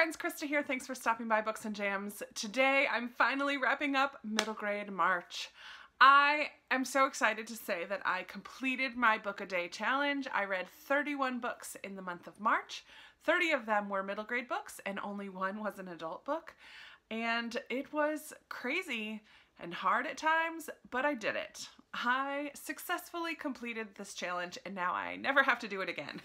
friends, Krista here. Thanks for stopping by Books and Jams. Today I'm finally wrapping up middle grade March. I am so excited to say that I completed my book a day challenge. I read 31 books in the month of March. 30 of them were middle grade books and only one was an adult book. And it was crazy and hard at times, but I did it. I successfully completed this challenge and now I never have to do it again.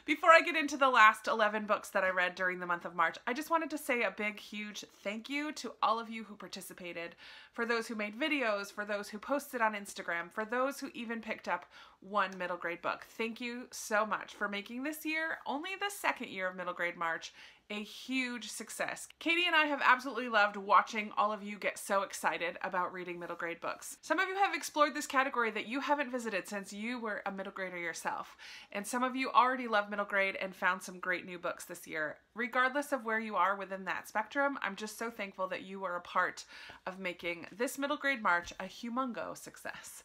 Before I get into the last 11 books that I read during the month of March, I just wanted to say a big, huge thank you to all of you who participated, for those who made videos, for those who posted on Instagram, for those who even picked up one middle grade book. Thank you so much for making this year, only the second year of middle grade March, a huge success. Katie and I have absolutely loved watching all of you get so excited about reading middle grade books. Some of you have explored this category that you haven't visited since you were a middle grader yourself. And some of you already love middle grade and found some great new books this year. Regardless of where you are within that spectrum, I'm just so thankful that you were a part of making this middle grade March a humongo success.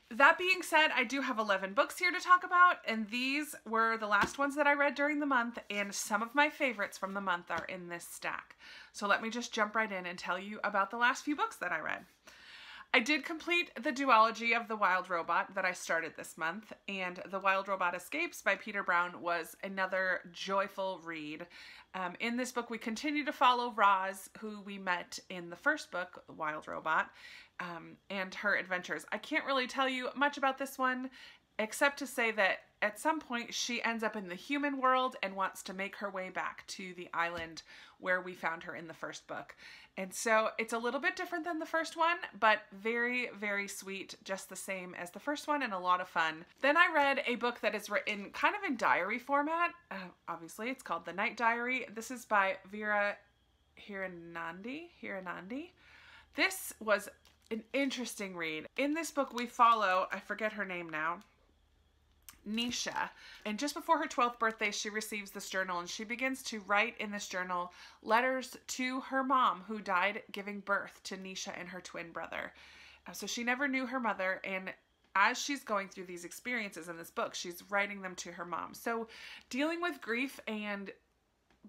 That being said, I do have 11 books here to talk about, and these were the last ones that I read during the month, and some of my favorites from the month are in this stack. So let me just jump right in and tell you about the last few books that I read. I did complete the duology of The Wild Robot that I started this month, and The Wild Robot Escapes by Peter Brown was another joyful read. In this book, we continue to follow Roz, who we met in the first book, The Wild Robot, and her adventures. I can't really tell you much about this one, except to say that at some point she ends up in the human world and wants to make her way back to the island where we found her in the first book. And so it's a little bit different than the first one, but very, very sweet, just the same as the first one and a lot of fun. Then I read a book that is written kind of in diary format. Obviously, it's called The Night Diary. This is by Vera Hiranandi. This was an interesting read. In this book, we follow, I forget her name now, Nisha, and just before her 12th birthday she receives this journal and she begins to write in this journal letters to her mom who died giving birth to Nisha and her twin brother. So she never knew her mother, and as she's going through these experiences in this book, she's writing them to her mom. So dealing with grief and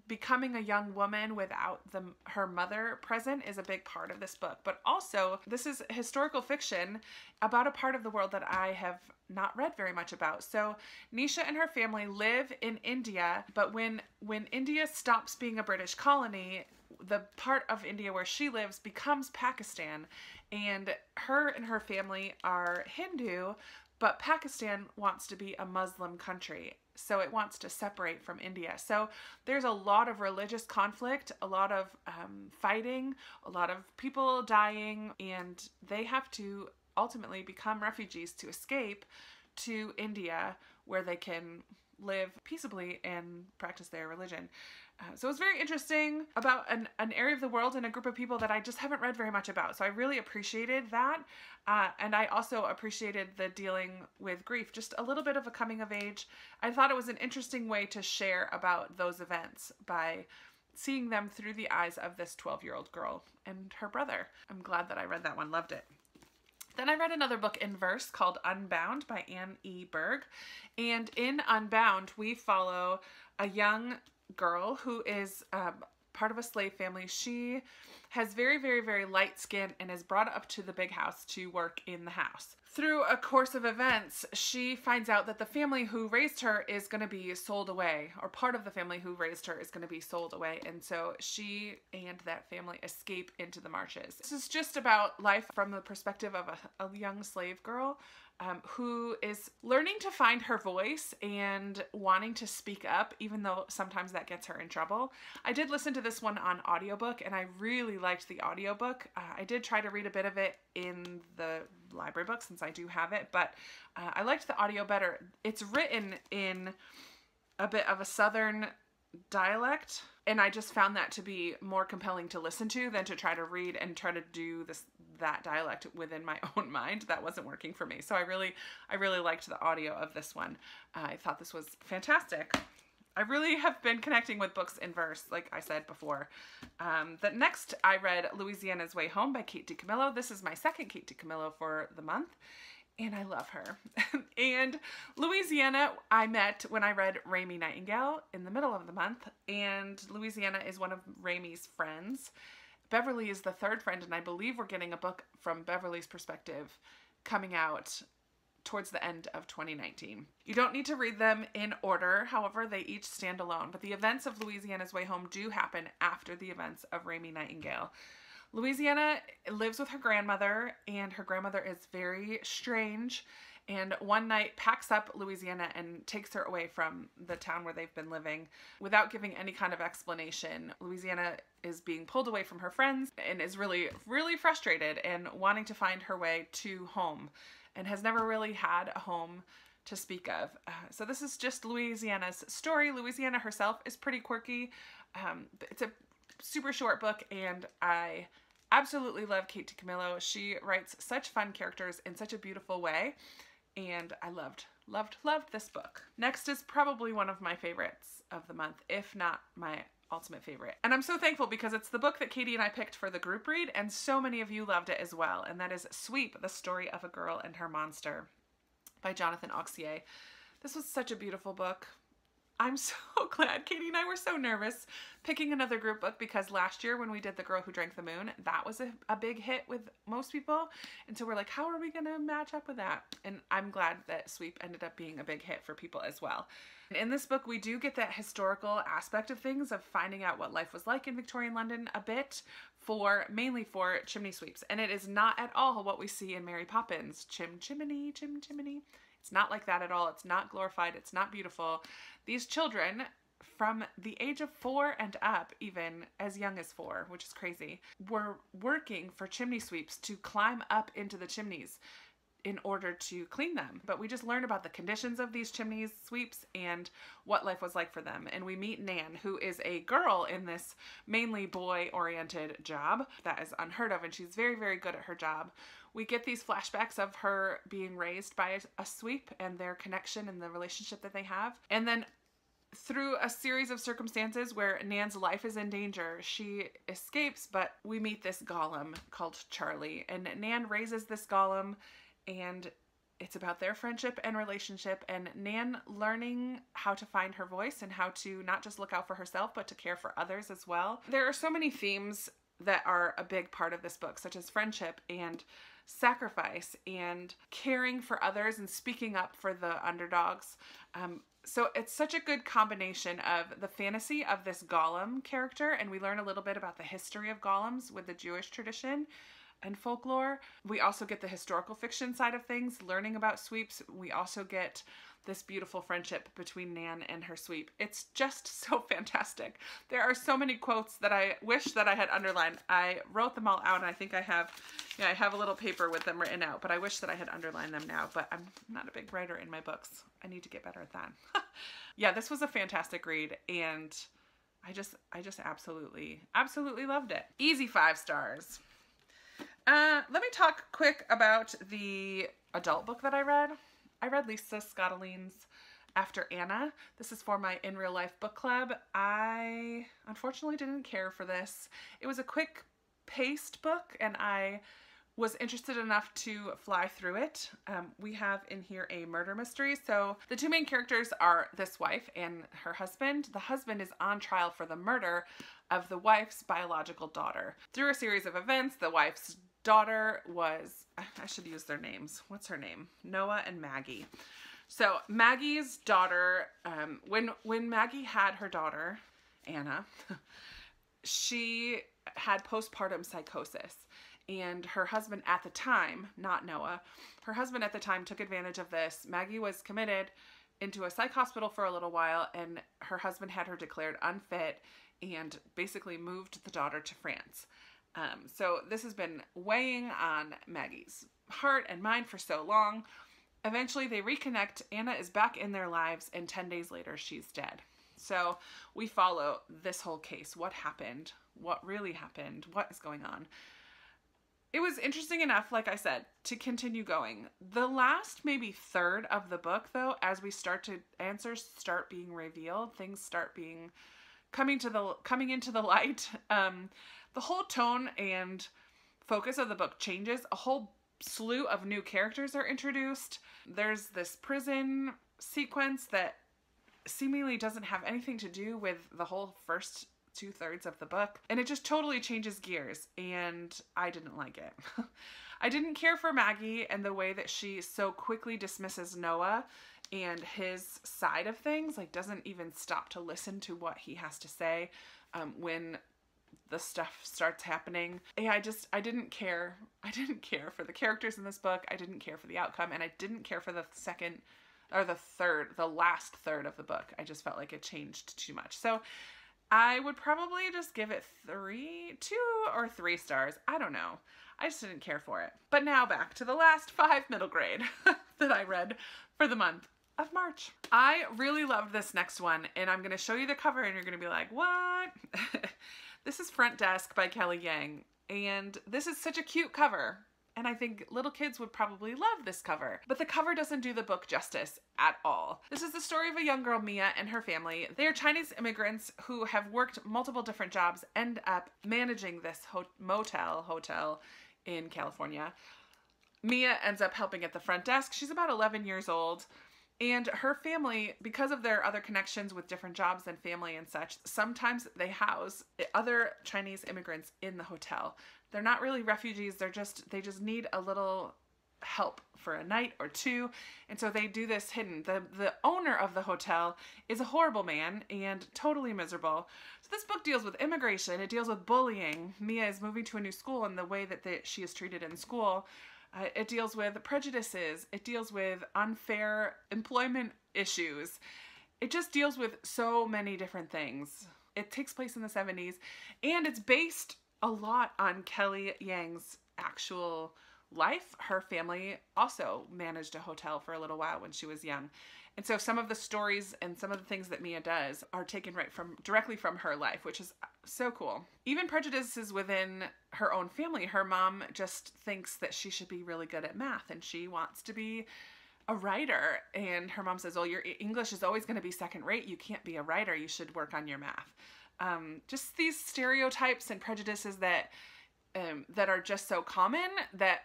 becoming a young woman without her mother present is a big part of this book. But also, this is historical fiction about a part of the world that I have not read very much about. So Nisha and her family live in India, but when India stops being a British colony, the part of India where she lives becomes Pakistan, and her family are Hindu, but Pakistan wants to be a Muslim country. So it wants to separate from India. So there's a lot of religious conflict, a lot of fighting, a lot of people dying, and they have to ultimately become refugees to escape to India where they can live peaceably and practice their religion. So it's very interesting about an area of the world and a group of people that I just haven't read very much about. So I really appreciated that. And I also appreciated the dealing with grief, just a little bit of a coming of age. I thought it was an interesting way to share about those events by seeing them through the eyes of this 12-year-old girl and her brother. I'm glad that I read that one, loved it. Then I read another book in verse called Unbound by Anne E. Berg. And in Unbound, we follow a young girl who is part of a slave family. She has very, very, very light skin and is brought up to the big house to work in the house. Through a course of events, she finds out that the family who raised her is going to be sold away, or part of the family who raised her is going to be sold away. And so she and that family escape into the marshes. This is just about life from the perspective of a young slave girl who is learning to find her voice and wanting to speak up, even though sometimes that gets her in trouble. I did listen to this one on audiobook and I really liked the audiobook. I did try to read a bit of it in the library book since I do have it, but I liked the audio better. It's written in a bit of a southern dialect, and I just found that to be more compelling to listen to than to try to read and try to do that dialect within my own mind. That wasn't working for me. So I really liked the audio of this one. I thought this was fantastic. I really have been connecting with books in verse, like I said before. The next I read Louisiana's Way Home by Kate DiCamillo. This is my second Kate DiCamillo for the month. and I love her. And Louisiana, I met when I read Raimi Nightingale in the middle of the month, and Louisiana is one of Raimi's friends. Beverly is the third friend, and I believe we're getting a book from Beverly's perspective coming out towards the end of 2019. You don't need to read them in order, however, they each stand alone, but the events of Louisiana's Way Home do happen after the events of Raimi Nightingale. Louisiana lives with her grandmother, and her grandmother is very strange, and one night packs up Louisiana and takes her away from the town where they've been living without giving any kind of explanation. Louisiana is being pulled away from her friends and is really, really frustrated and wanting to find her way to home, and has never really had a home to speak of. So this is just Louisiana's story. Louisiana herself is pretty quirky. It's a super short book, and I absolutely love Kate DiCamillo. She writes such fun characters in such a beautiful way, and I loved this book. Next is probably one of my favorites of the month, if not my ultimate favorite. And I'm so thankful because it's the book that Katie and I picked for the group read, and so many of you loved it as well, and that is Sweep, The Story of a Girl and Her Monster by Jonathan Auxier. This was such a beautiful book. I'm so glad. Katie and I were so nervous picking another group book because last year when we did The Girl Who Drank the Moon, that was a big hit with most people. And so we're like, how are we going to match up with that? And I'm glad that Sweep ended up being a big hit for people as well. And in this book, we do get that historical aspect of things, of finding out what life was like in Victorian London a bit, mainly for chimney sweeps. And it is not at all what we see in Mary Poppins. Chimney, chimney. It's not like that at all. It's not glorified. It's not beautiful. These children, from the age of 4 and up, even as young as 4, which is crazy, were working for chimney sweeps to climb up into the chimneys in order to clean them. But we just learn about the conditions of these chimney sweeps and what life was like for them. And we meet Nan, who is a girl in this mainly boy-oriented job that is unheard of, and she's very, very good at her job. We get these flashbacks of her being raised by a sweep and their connection and the relationship that they have. And then through a series of circumstances where Nan's life is in danger, she escapes, but we meet this golem called Charlie. And Nan raises this golem, and it's about their friendship and relationship, and Nan learning how to find her voice and how to not just look out for herself, but to care for others as well. There are so many themes that are a big part of this book, such as friendship and sacrifice and caring for others and speaking up for the underdogs. So it's such a good combination of the fantasy of this golem character, and we learn a little bit about the history of golems with the Jewish tradition and folklore. We also get the historical fiction side of things, learning about sweeps. We also get this beautiful friendship between Nan and her sweep. It's just so fantastic. There are so many quotes that I wish that I had underlined. I wrote them all out, and I think I have a little paper with them written out, but I wish that I had underlined them now, but I'm not a big writer in my books. I need to get better at that. Yeah, this was a fantastic read, and I just absolutely loved it. Easy 5 stars. Let me talk quick about the adult book that I read. I read Lisa Scottoline's After Anna. This is for my In Real Life book club. I unfortunately didn't care for this. It was a quick paced book, and I was interested enough to fly through it. We have in here a murder mystery. So the two main characters are this wife and her husband. The husband is on trial for the murder of the wife's biological daughter. Through a series of events, the wife's daughter was, I should use their names. What's her name? Noah and Maggie. So Maggie's daughter, when Maggie had her daughter, Anna, she had postpartum psychosis. And her husband at the time, not Noah, her husband at the time took advantage of this. Maggie was committed into a psych hospital for a little while, and her husband had her declared unfit and basically moved the daughter to France. So this has been weighing on Maggie's heart and mind for so long. Eventually they reconnect. Anna is back in their lives, and 10 days later she's dead. So we follow this whole case. What happened? What really happened? What is going on? It was interesting enough, like I said, to continue going. The last maybe third of the book, though, as we answers start being revealed, things start being coming into the light. The whole tone and focus of the book changes. A whole slew of new characters are introduced. There's this prison sequence that seemingly doesn't have anything to do with the whole first 2/3 of the book, and it just totally changes gears, and I didn't like it. I didn't care for Maggie and the way that she so quickly dismisses Noah and his side of things, like doesn't even stop to listen to what he has to say when the stuff starts happening. Yeah, I didn't care. I didn't care for the characters in this book. I didn't care for the outcome, and I didn't care for the last third of the book. I just felt like it changed too much. So I would probably just give it 2 or 3 stars. I don't know. I just didn't care for it. But now back to the last 5 middle grade that I read for the month of March. I really loved this next one, and I'm going to show you the cover and you're going to be like, what? This is Front Desk by Kelly Yang, and this is such a cute cover. And I think little kids would probably love this cover. But the cover doesn't do the book justice at all. This is the story of a young girl, Mia, and her family. They are Chinese immigrants who have worked multiple different jobs, end up managing this hotel in California. Mia ends up helping at the front desk. She's about 11 years old. And her family, because of their other connections with different jobs and family and such, sometimes they house other Chinese immigrants in the hotel. They're not really refugees. They just need a little help for a night or two. And so they do this hidden. The owner of the hotel is a horrible man and totally miserable. So this book deals with immigration. It deals with bullying. Mia is moving to a new school and the way that she is treated in school. It deals with prejudices. It deals with unfair employment issues. It just deals with so many different things. It takes place in the 70s, and it's based a lot on Kelly Yang's actual life. Her family also managed a hotel for a little while when she was young. And so some of the stories and some of the things that Mia does are taken directly from her life, which is so cool. Even prejudices within her own family. Her mom just thinks that she should be really good at math and she wants to be a writer. And her mom says, oh, your English is always going to be second rate. You can't be a writer. You should work on your math. Just these stereotypes and prejudices that are just so common that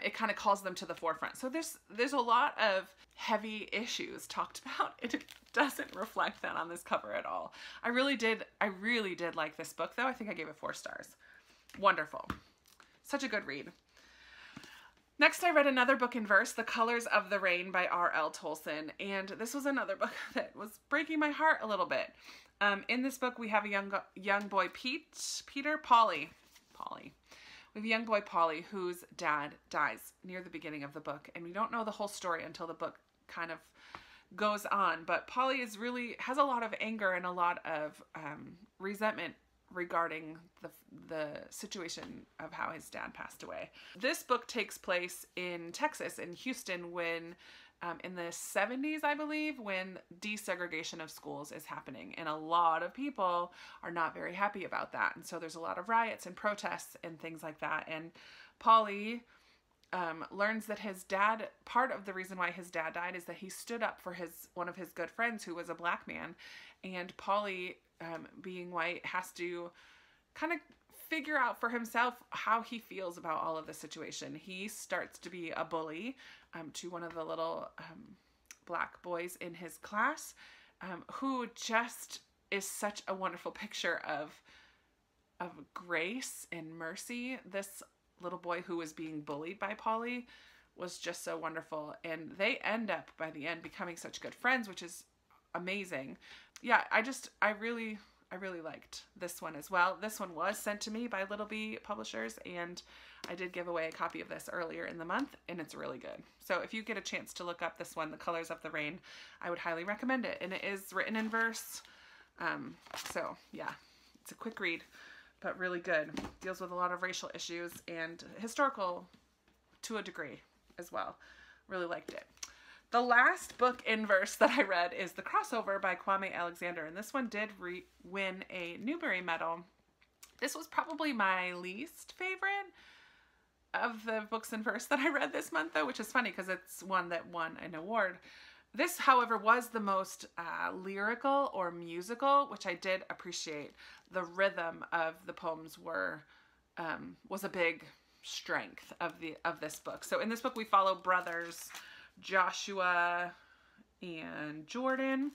it kind of calls them to the forefront. So there's a lot of heavy issues talked about, and it doesn't reflect that on this cover at all. I really did like this book, though. I think I gave it 4 stars. Wonderful. Such a good read. Next, I read another book in verse, The Colors of the Rain by R.L. Tolson, and this was another book that was breaking my heart a little bit. In this book, we have a young boy, Polly. We have a young boy, Polly, whose dad dies near the beginning of the book, and we don't know the whole story until the book kind of goes on, but Polly has a lot of anger and a lot of resentment regarding the situation of how his dad passed away. This book takes place in Texas, in Houston, when in the 70s, I believe, when desegregation of schools is happening. And a lot of people are not very happy about that. And so there's a lot of riots and protests and things like that. And Polly learns that his dad, part of the reason why his dad died is that he stood up for one of his good friends who was a black man. And Polly, being white, has to kind of figure out for himself how he feels about all of the situation. He starts to be a bully to one of the little black boys in his class, who just is such a wonderful picture of grace and mercy. This little boy who was being bullied by Polly was just so wonderful, and they end up by the end becoming such good friends, which is amazing. Yeah, I really liked this one as well. This one was sent to me by Little Bee Publishers, and I did give away a copy of this earlier in the month, and it's really good. So if you get a chance to look up this one, The Colors of the Rain, I would highly recommend it. And it is written in verse. So yeah, it's a quick read, but really good. Deals with a lot of racial issues and historical to a degree as well. Really liked it. The last book in verse that I read is The Crossover by Kwame Alexander, and this one did win a Newbery Medal. This was probably my least favorite of the books in verse that I read this month, though, which is funny because it's one that won an award. This, however, was the most lyrical or musical, which I did appreciate. The rhythm of the poems was a big strength of this book. So in this book we follow brothers Joshua and Jordan,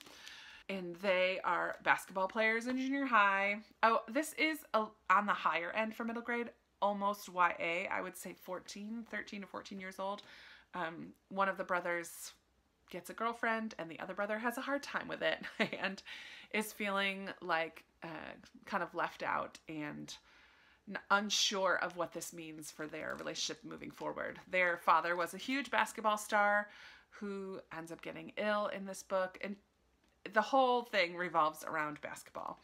and they are basketball players in junior high. Oh, this is on the higher end for middle grade, almost YA. I would say 13 to 14 years old. One of the brothers gets a girlfriend and the other brother has a hard time with it and is feeling like kind of left out and unsure of what this means for their relationship moving forward. Their father was a huge basketball star who ends up getting ill in this book, and the whole thing revolves around basketball.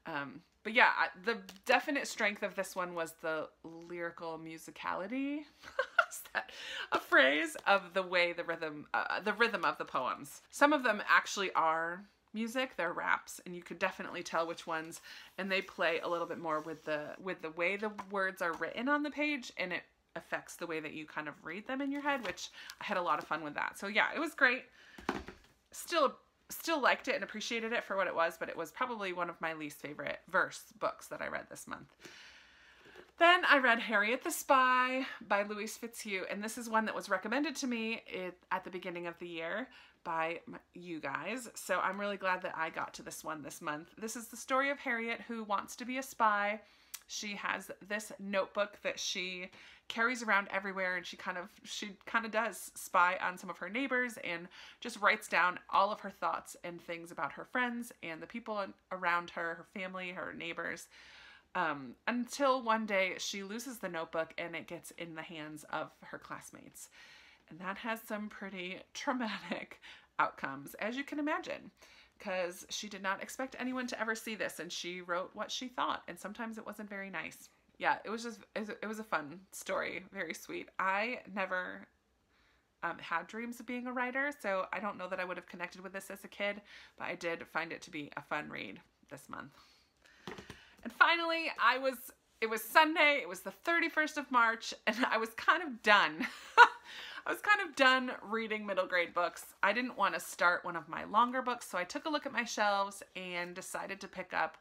But yeah, the definite strength of this one was the lyrical musicality. Is that a phrase? Of the way the rhythm of the poems. Some of them actually are music, they're raps, and you could definitely tell which ones, and they play a little bit more with the way the words are written on the page, and it affects the way that you kind of read them in your head, which I had a lot of fun with that. So yeah, it was great. Still liked it and appreciated it for what it was, but it was probably one of my least favorite verse books that I read this month. Then I read Harriet the Spy by Louise Fitzhugh, and this is one that was recommended to me at the beginning of the year by you guys, so I'm really glad that I got to this one this month. This is the story of Harriet, who wants to be a spy. She has this notebook that she carries around everywhere, and she kind of does spy on some of her neighbors and just writes down all of her thoughts and things about her friends and the people around her, her family, her neighbors, until one day she loses the notebook and it gets in the hands of her classmates. And that has some pretty traumatic outcomes, as you can imagine, because she did not expect anyone to ever see this, and she wrote what she thought, and sometimes it wasn't very nice. Yeah, it was a fun story, very sweet. I never had dreams of being a writer, so I don't know that I would have connected with this as a kid, but I did find it to be a fun read this month. And finally, it was Sunday, it was the 31st of March, and I was kind of done. I was kind of done reading middle grade books. I didn't want to start one of my longer books, so I took a look at my shelves and decided to pick up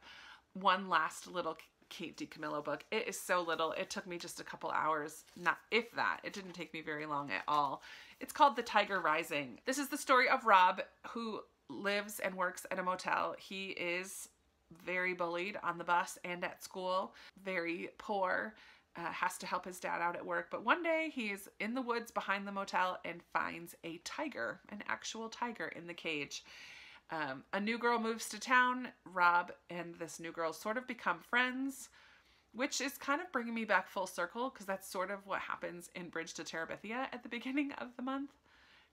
one last little Kate DiCamillo book. It is so little. It took me just a couple hours, not if that. It didn't take me very long at all. It's called The Tiger Rising. This is the story of Rob, who lives and works at a motel. He is very bullied on the bus and at school, very poor, has to help his dad out at work. But one day he's in the woods behind the motel and finds a tiger, an actual tiger in the cage. A new girl moves to town. Rob and this new girl sort of become friends, which is kind of bringing me back full circle, because that's sort of what happens in Bridge to Terabithia at the beginning of the month.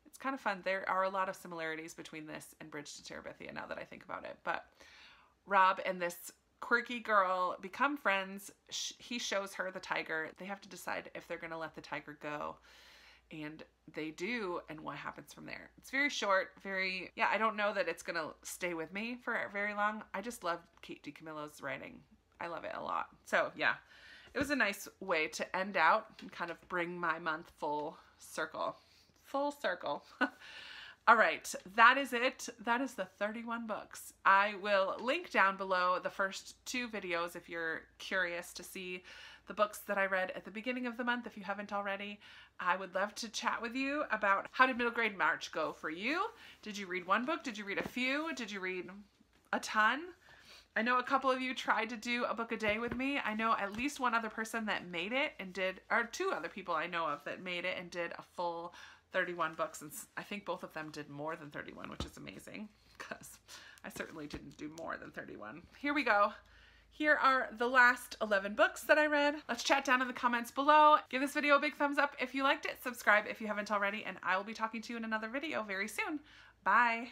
It's kind of fun. There are a lot of similarities between this and Bridge to Terabithia now that I think about it. But Rob and this quirky girl become friends. He shows her the tiger. They have to decide if they're going to let the tiger go. And they do, and what happens from there. It's very short, I don't know that it's going to stay with me for very long. I just love Kate DiCamillo's writing. I love it a lot. So yeah, it was a nice way to end out and kind of bring my month full circle. Full circle. All right, that is it. That is the 31 books. I will link down below the first 2 videos if you're curious to see the books that I read at the beginning of the month, if you haven't already. I would love to chat with you about, how did middle grade March go for you? Did you read one book? Did you read a few? Did you read a ton? I know a couple of you tried to do a book a day with me. I know at least one other person that made it and did, or 2 other people I know of that made it and did a full 31 books, and I think both of them did more than 31, which is amazing, because I certainly didn't do more than 31. Here we go. Here are the last 11 books that I read. Let's chat down in the comments below. Give this video a big thumbs up if you liked it. Subscribe if you haven't already, and I will be talking to you in another video very soon. Bye.